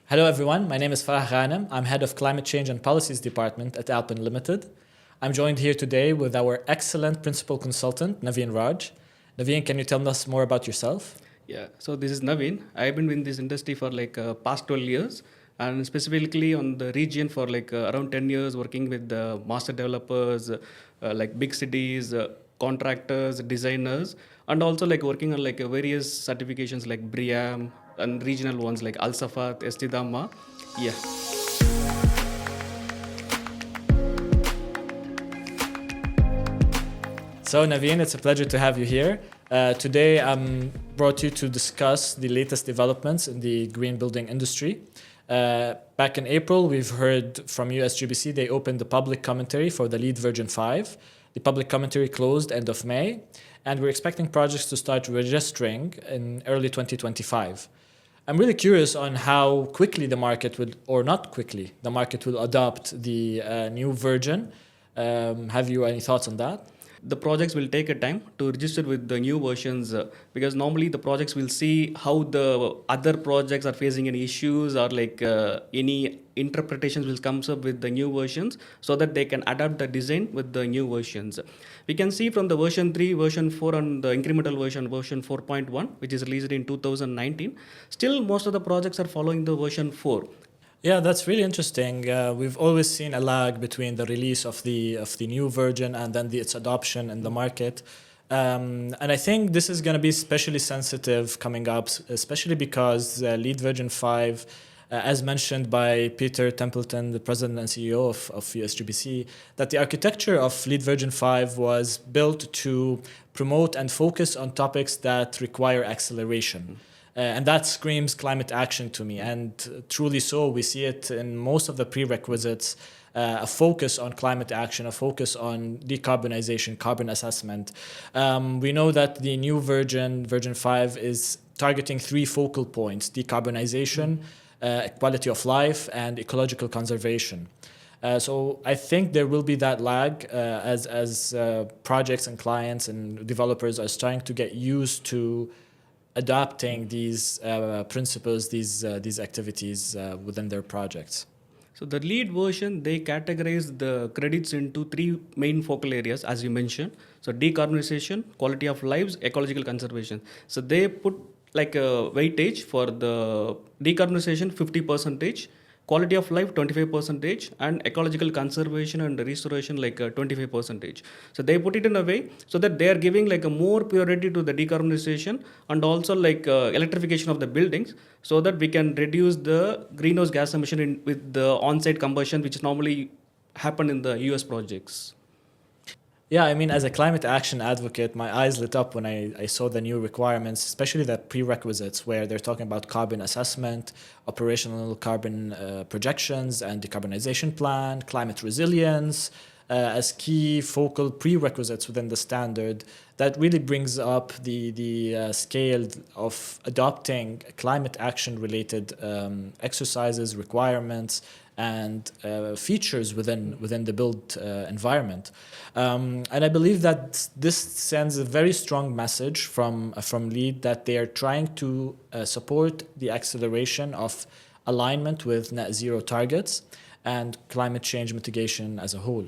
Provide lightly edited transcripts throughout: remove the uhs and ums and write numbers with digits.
Hello everyone, my name is Farah Ghanem. I'm head of Climate Change and Policies Department at Alpin Limited. I'm joined here today with our excellent principal consultant, Naveen Raj. Naveen, can you tell us more about yourself? Yeah, so this is Naveen. I've been in this industry for past 12 years and specifically on the region for around 10 years working with the master developers, like big cities, contractors, designers, and also like working on various certifications like BRIAM and regional ones like Al Safat, Estidama. Yeah. So Naveen, it's a pleasure to have you here. Today I'm brought you to discuss the latest developments in the green building industry. Back in April, we've heard from USGBC, they opened the public commentary for the LEED version 5. The public commentary closed end of May, and we're expecting projects to start registering in early 2025. I'm really curious on how quickly the market will, or not quickly, the market will adopt the new version. Have you any thoughts on that? The projects will take a time to register with the new versions because normally the projects will see how the other projects are facing any issues or any interpretations will comes up with the new versions so that they can adapt the design with the new versions. We can see from the version 3, version 4 and the incremental version 4.1, which is released in 2019, still most of the projects are following the version 4. Yeah, that's really interesting. We've always seen a lag between the release of the new version and then its adoption in the market. And I think this is going to be especially sensitive coming up, especially because LEED version 5, as mentioned by Peter Templeton, the president and CEO of USGBC, that the architecture of LEED version 5 was built to promote and focus on topics that require acceleration. And that screams climate action to me. And truly so, we see it in most of the prerequisites, a focus on climate action, a focus on decarbonization, carbon assessment. We know that the new version 5, is targeting 3 focal points: decarbonization, quality of life, and ecological conservation. So I think there will be that lag as projects and clients and developers are starting to get used to adapting these principles, these activities within their projects. So the LEED version, they categorize the credits into 3 main focal areas, as you mentioned. So decarbonization, quality of lives, ecological conservation. So they put like a weightage for the decarbonization 50%, quality of life 25%, and ecological conservation and restoration 25%. So they put it in a way so that they are giving like a more priority to the decarbonization and also electrification of the buildings so that we can reduce the greenhouse gas emission with the on-site combustion which normally happen in the US projects. Yeah, I mean, as a climate action advocate, my eyes lit up when I saw the new requirements, especially the prerequisites where they're talking about carbon assessment, operational carbon projections and decarbonization plan, climate resilience as key focal prerequisites within the standard. That really brings up the scale of adopting climate action related exercises, requirements, and features within the built environment. And I believe that this sends a very strong message from LEED that they are trying to support the acceleration of alignment with net zero targets and climate change mitigation as a whole.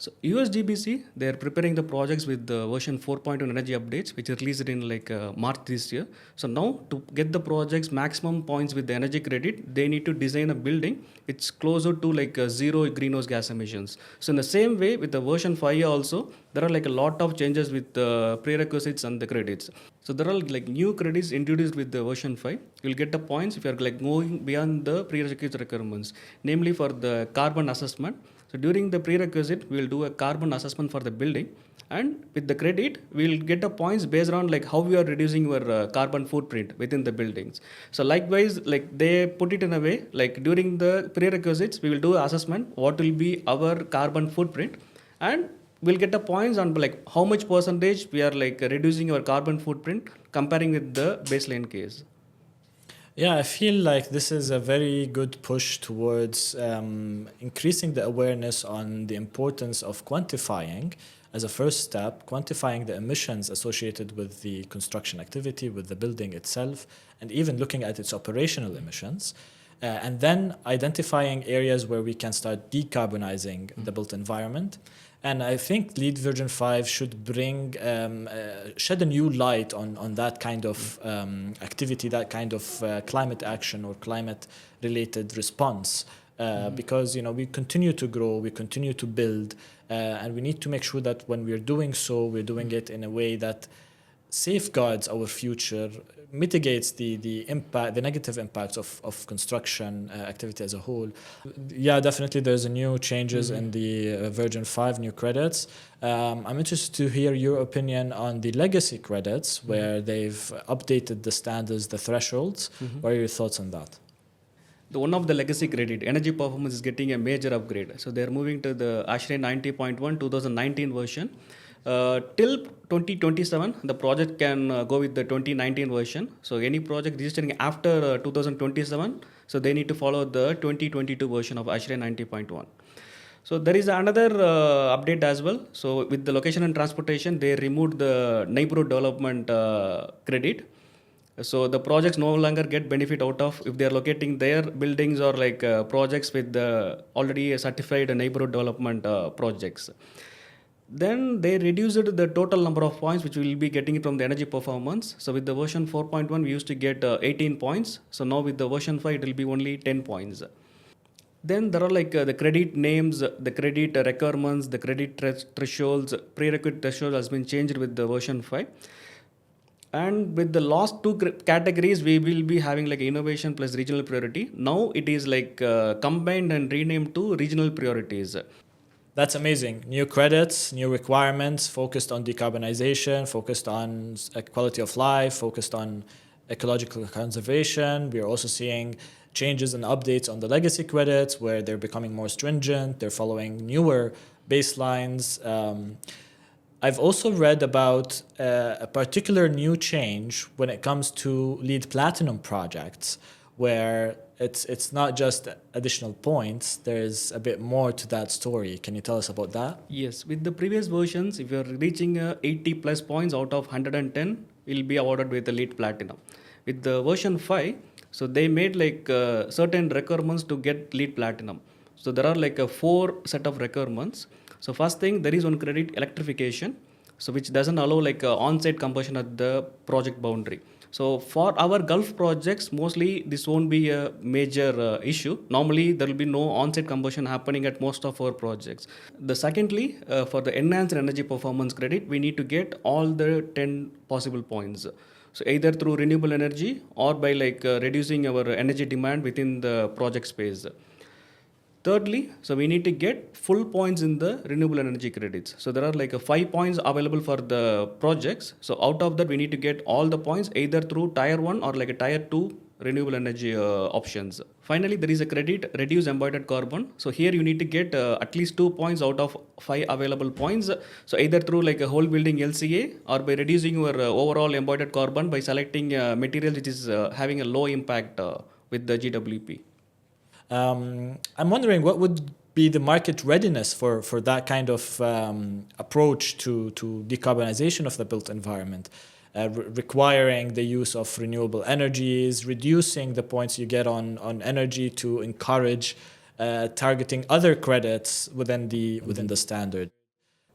So USGBC, they are preparing the projects with the version 4.0 energy updates, which is released in March this year. So now to get the projects maximum points with the energy credit, they need to design a building it's closer to zero greenhouse gas emissions. So in the same way with the version 5 also, there are a lot of changes with the prerequisites and the credits. So there are new credits introduced with the version 5. You'll get the points if you're going beyond the prerequisite requirements, namely for the carbon assessment. So during the prerequisite, we will do a carbon assessment for the building, and with the credit, we will get the points based on how you are reducing your carbon footprint within the buildings. So likewise, they put it in a way during the prerequisites, we will do assessment what will be our carbon footprint, and we'll get the points on how much percentage we are reducing our carbon footprint comparing with the baseline case. Yeah, I feel like this is a very good push towards increasing the awareness on the importance of quantifying, as a first step, quantifying the emissions associated with the construction activity, with the building itself, and even looking at its operational emissions. and then identifying areas where we can start decarbonizing the built environment. And I think LEED version 5 should bring, shed a new light on that kind of activity, that kind of climate action or climate-related response. Because we continue to grow, we continue to build, and we need to make sure that when we're doing so, we're doing it in a way that safeguards our future, mitigates the impact, the negative impacts of construction activity as a whole. Yeah, definitely there's a new changes in the version 5 new credits. I'm interested to hear your opinion on the legacy credits where they've updated the standards, the thresholds. What are your thoughts on that? The one of the legacy credit, energy performance is getting a major upgrade. So they're moving to the ASHRAE 90.1 2019 version. Till 2027, the project can go with the 2019 version. So any project registering after 2027, so they need to follow the 2022 version of ASHRAE 90.1. So there is another update as well. So with the location and transportation, they removed the neighborhood development credit. So the projects no longer get benefit out of if they are locating their buildings or like projects with the already certified neighborhood development projects. Then they reduced the total number of points which we will be getting from the energy performance. So with the version 4.1, we used to get 18 points. So now with the version 5, it will be only 10 points. Then there are like the credit names, the credit requirements, the credit thresholds, prerequisite threshold has been changed with the version 5. And with the last two categories, we will be having like innovation plus regional priority. Now it is like combined and renamed to regional priorities. That's amazing. New credits, new requirements, focused on decarbonization, focused on quality of life, focused on ecological conservation. We are also seeing changes and updates on the legacy credits where they're becoming more stringent. They're following newer baselines. I've also read about a particular new change when it comes to LEED Platinum projects, where it's not just additional points, there's a bit more to that story. Can you tell us about that? Yes, with the previous versions, if you're reaching 80 plus points out of 110, you'll be awarded with the LEED Platinum. With the version 5, so they made like certain requirements to get LEED Platinum. So there are like 4 set of requirements. So first thing, there is one credit electrification, so which doesn't allow like on-site combustion at the project boundary. So for our Gulf projects, mostly this won't be a major issue. Normally, there will be no on-site combustion happening at most of our projects. The secondly, for the enhanced energy performance credit, we need to get all the 10 possible points. So either through renewable energy or by like reducing our energy demand within the project space. Thirdly, so we need to get full points in the renewable energy credits. So there are like 5 points available for the projects. So out of that, we need to get all the points either through tier 1 or like a tier 2 renewable energy options. Finally, there is a credit reduce embodied carbon. So here you need to get at least 2 points out of 5 available points. So either through like a whole building LCA or by reducing your overall embodied carbon by selecting material which is having a low impact with the GWP. I'm wondering what would be the market readiness for that kind of approach to decarbonization of the built environment, requiring the use of renewable energies, reducing the points you get on energy to encourage targeting other credits within the standard.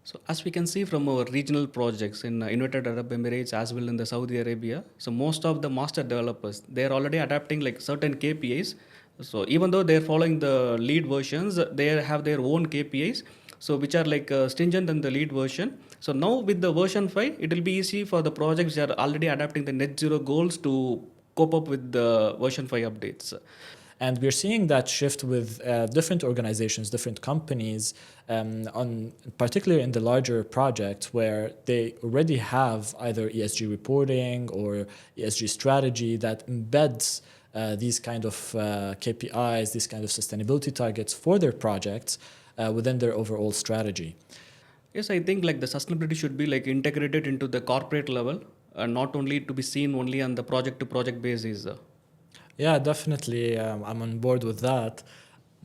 So as we can see from our regional projects in United Arab Emirates as well in the Saudi Arabia, so most of the master developers, they are already adapting like certain KPIs. So even though they're following the LEED versions, they have their own KPIs, so which are like stringent than the LEED version. So now with the version 5, it will be easy for the projects that are already adapting the net zero goals to cope up with the version 5 updates. And we're seeing that shift with different organizations, different companies, particularly in the larger projects where they already have either ESG reporting or ESG strategy that embeds these kind of KPIs, these kind of sustainability targets for their projects within their overall strategy. Yes, I think like the sustainability should be like integrated into the corporate level and not only to be seen only on the project to project basis. Yeah, definitely. I'm on board with that.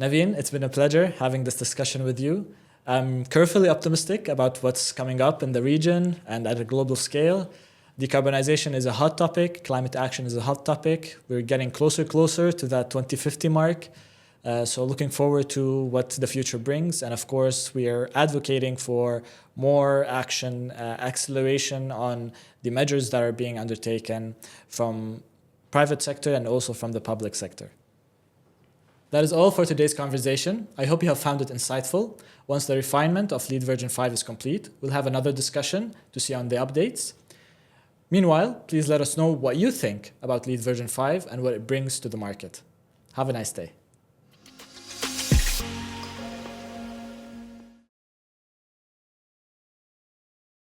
Naveen, it's been a pleasure having this discussion with you. I'm carefully optimistic about what's coming up in the region and at a global scale. Decarbonization is a hot topic. Climate action is a hot topic. We're getting closer to that 2050 mark. So looking forward to what the future brings. And of course, we are advocating for more action, acceleration on the measures that are being undertaken from private sector and also from the public sector. That is all for today's conversation. I hope you have found it insightful. Once the refinement of LEED version 5 is complete, we'll have another discussion to see on the updates. Meanwhile, please let us know what you think about LEED version 5 and what it brings to the market. Have a nice day.